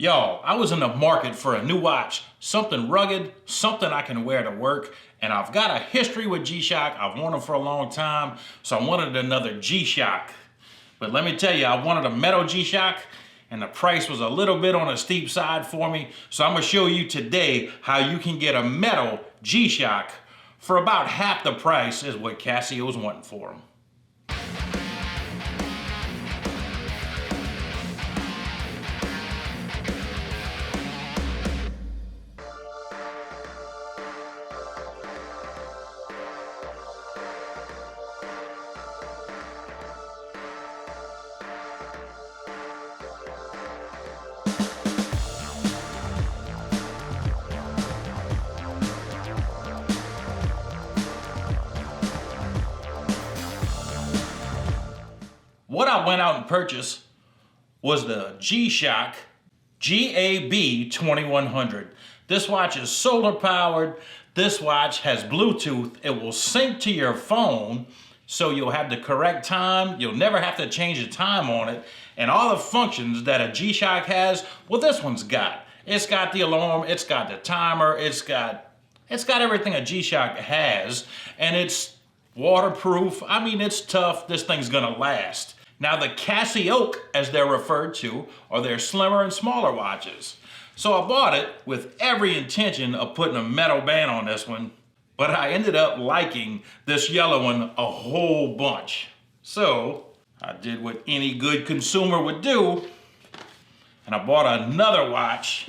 Y'all, I was in the market for a new watch, something rugged, something I can wear to work, and I've got a history with G-Shock. I've worn them for a long time, so I wanted another G-Shock. But let me tell you, I wanted a metal G-Shock, and the price was a little bit on the steep side for me, so I'm gonna show you today how you can get a metal G-Shock for about half the price is what Casio's wanting for them. What I went out and purchased was the Gshock GAB-2100. This watch is solar powered. This watch has Bluetooth. It will sync to your phone, so you'll have the correct time. You'll never have to change the time on it. And all the functions that a Gshock has, well, this one's got. It's got the alarm, it's got the timer, it's got everything a Gshock has, and it's waterproof. I mean, it's tough. This thing's gonna last. Now the Casioak, as they're referred to, are their slimmer and smaller watches. So I bought it with every intention of putting a metal band on this one, but I ended up liking this yellow one a whole bunch. So I did what any good consumer would do, and I bought another watch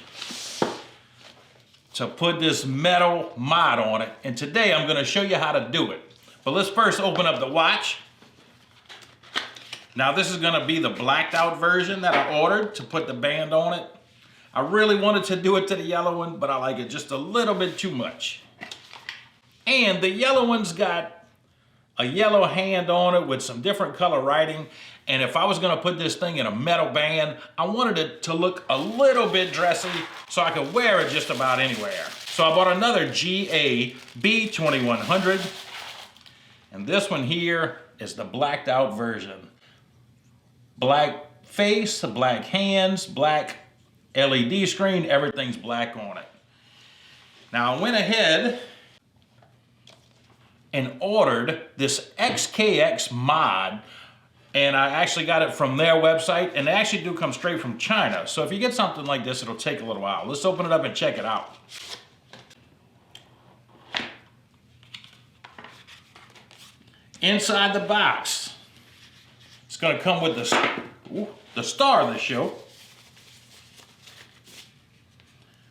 to put this metal mod on it. And today I'm gonna show you how to do it. But let's first open up the watch. Now this is gonna be the blacked out version that I ordered to put the band on it. I really wanted to do it to the yellow one, but I like it just a little bit too much. And the yellow one's got a yellow hand on it with some different color writing. And if I was gonna put this thing in a metal band, I wanted it to look a little bit dressy so I could wear it just about anywhere. So I bought another GAB-2100. And this one here is the blacked out version. Black face, black hands, black LED screen, everything's black on it. Now I went ahead and ordered this SKXMod, and I actually got it from their website, and they actually do come straight from China. So if you get something like this, it'll take a little while. Let's open it up and check it out. Inside the box, it's going to come with the star of the show,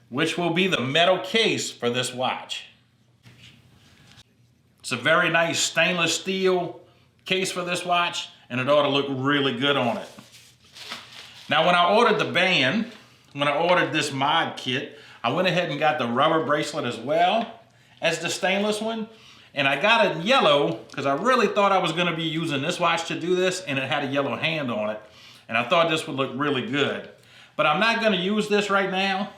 which will be the metal case for this watch. It's a very nice stainless steel case for this watch, and it ought to look really good on it. Now when I ordered the band, when I ordered this mod kit, I went ahead and got the rubber bracelet as well as the stainless one. And I got it in yellow because I really thought I was going to be using this watch to do this, and it had a yellow hand on it. And I thought this would look really good. But I'm not going to use this right now.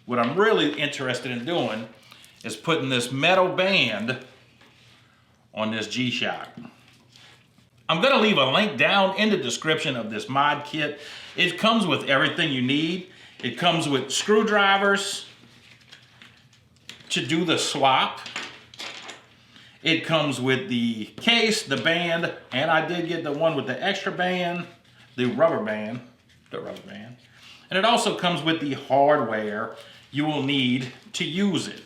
What I'm really interested in doing is putting this metal band on this G-Shock. I'm going to leave a link down in the description of this mod kit. It comes with everything you need. It comes with screwdrivers to do the swap. It comes with the case, the band, and I did get the one with the extra band, the rubber band. And it also comes with the hardware you will need to use it,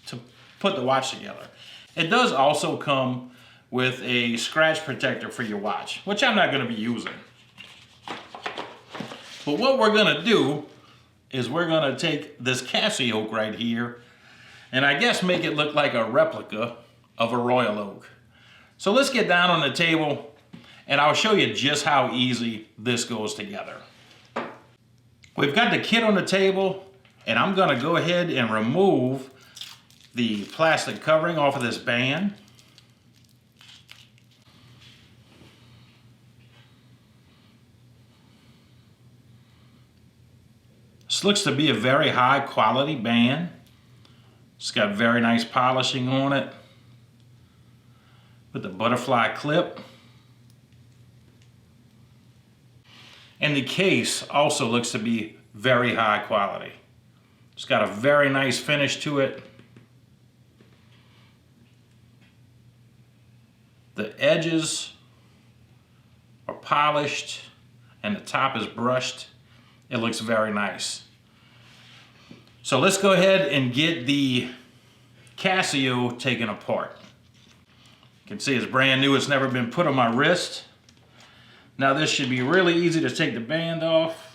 to put the watch together. It does also come with a scratch protector for your watch, which I'm not gonna be using. But what we're gonna do is we're gonna take this Casioak right here, and I guess make it look like a replica of a Royal Oak. So let's get down on the table and I'll show you just how easy this goes together. We've got the kit on the table, and I'm gonna go ahead and remove the plastic covering off of this band. This looks to be a very high quality band. It's got very nice polishing on it with the butterfly clip. And the case also looks to be very high quality. It's got a very nice finish to it. The edges are polished and the top is brushed. It looks very nice. So let's go ahead and get the Casio taken apart. You can see it's brand new. It's never been put on my wrist. Now this should be really easy to take the band off.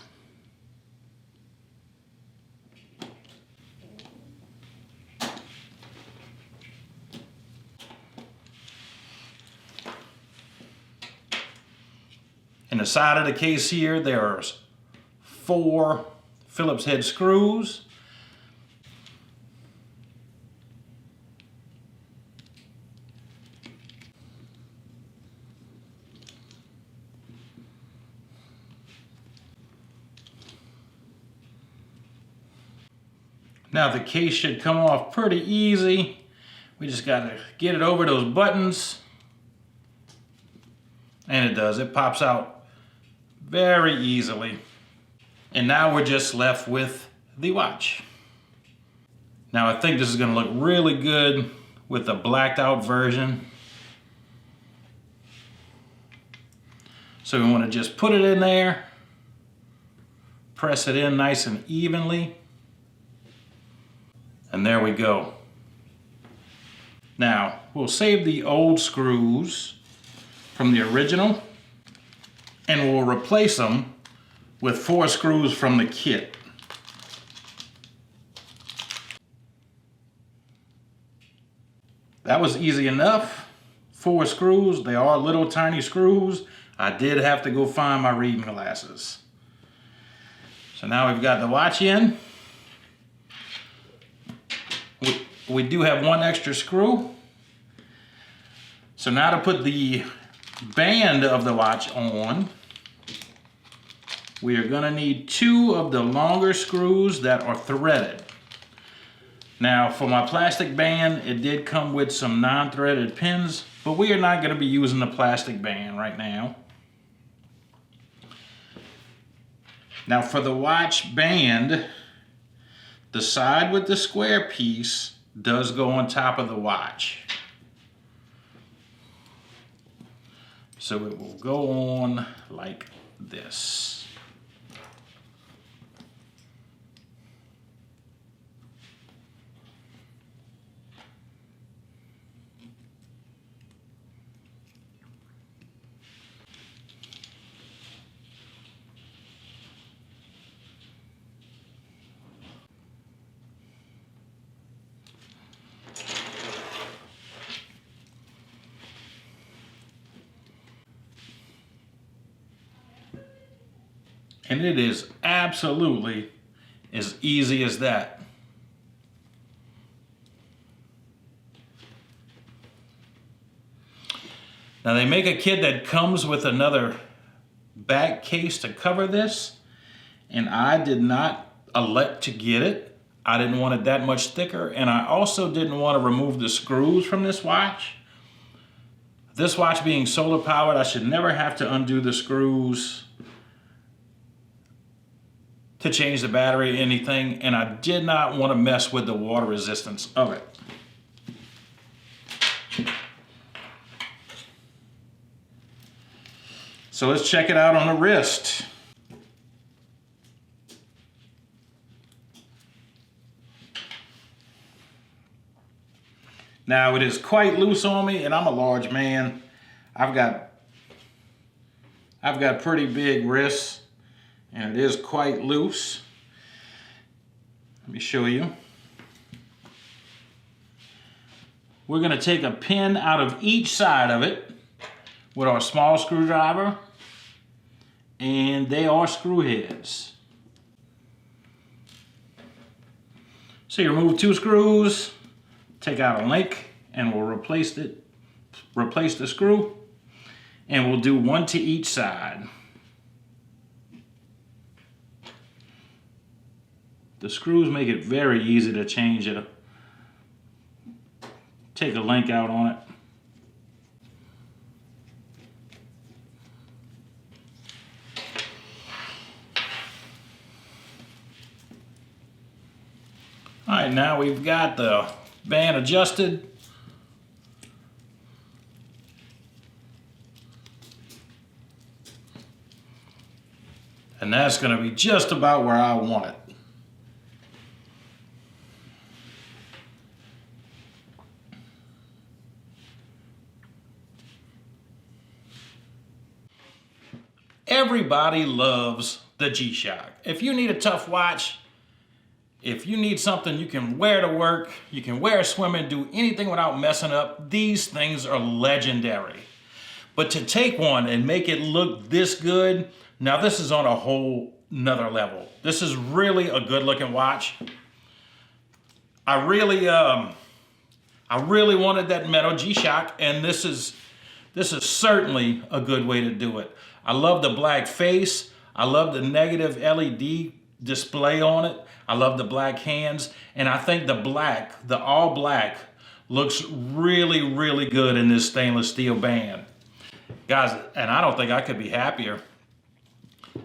In the side of the case here, there's 4 Phillips head screws. Now the case should come off pretty easy. We just gotta get it over those buttons. And it does, it pops out very easily. And now we're just left with the watch. Now I think this is gonna look really good with the blacked out version. So we wanna just put it in there, press it in nice and evenly, and there we go. Now, we'll save the old screws from the original, and we'll replace them with 4 screws from the kit. That was easy enough. 4 screws, they are little tiny screws. I did have to go find my reading glasses. So now we've got the watch in. We do have 1 extra screw. So now to put the band of the watch on, we are gonna need 2 of the longer screws that are threaded. Now for my plastic band, it did come with some non-threaded pins, but we are not gonna be using the plastic band right now. Now for the watch band, the side with the square piece does go on top of the watch. So it will go on like this. And it is absolutely as easy as that. Now they make a kit that comes with another back case to cover this, and I did not elect to get it. I didn't want it that much thicker, and I also didn't want to remove the screws from this watch. This watch being solar powered, I should never have to undo the screws to change the battery or anything, and I did not want to mess with the water resistance of it. So let's check it out on the wrist. Now it is quite loose on me, and I'm a large man. I've got pretty big wrists, and it is quite loose. Let me show you. We're going to take a pin out of each side of it with our small screwdriver, and they are screw heads. So you remove 2 screws, take out a link, and we'll replace the screw, and we'll do 1 to each side. The screws make it very easy to change it. Take a link out on it. All right, now we've got the band adjusted. And that's going to be just about where I want it. Everybody loves the G-Shock. If you need a tough watch, if you need something you can wear to work, you can wear swimming, do anything without messing up, these things are legendary. But to take one and make it look this good, now this is on a whole nother level. This is really a good looking watch. I really wanted that metal G-Shock, and this is certainly a good way to do it. I love the black face. I love the negative LED display on it. I love the black hands. And I think the all black looks really, really good in this stainless steel band. Guys, and I don't think I could be happier.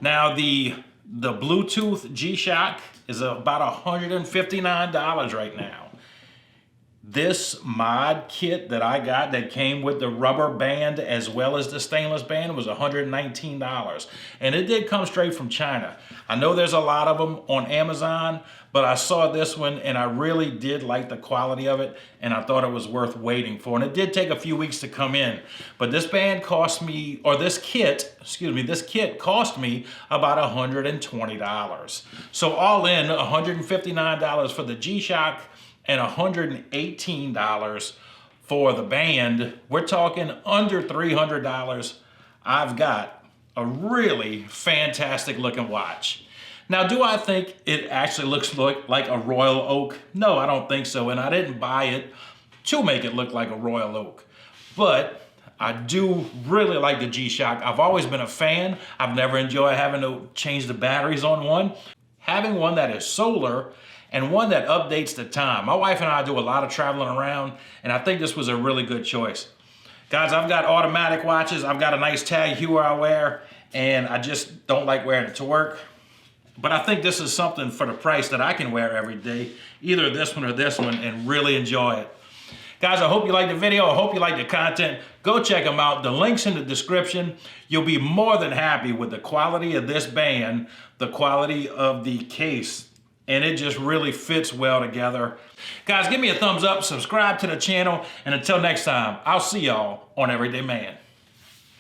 Now the Bluetooth G-Shock is about $159 right now. This mod kit that I got that came with the rubber band as well as the stainless band was $119. And it did come straight from China. I know there's a lot of them on Amazon, but I saw this one and I really did like the quality of it, and I thought it was worth waiting for. And it did take a few weeks to come in, but this band cost me, or this kit cost me about $120. So all in, $159 for the G-Shock and $118 for the band. We're talking under $300. I've got a really fantastic looking watch. Now, do I think it actually looks like a Royal Oak? No, I don't think so, and I didn't buy it to make it look like a Royal Oak. But I do really like the G-Shock. I've always been a fan. I've never enjoyed having to change the batteries on one. Having one that is solar and one that updates the time. My wife and I do a lot of traveling around, and I think this was a really good choice. Guys, I've got automatic watches. I've got a nice Tag Heuer I wear, and I just don't like wearing it to work. But I think this is something for the price that I can wear every day, either this one or this one, and really enjoy it. Guys, I hope you liked the video. I hope you liked the content. Go check them out. The link's in the description. You'll be more than happy with the quality of this band, the quality of the case, and it just really fits well together. Guys, give me a thumbs up, subscribe to the channel, and until next time, I'll see y'all on Everyday Man.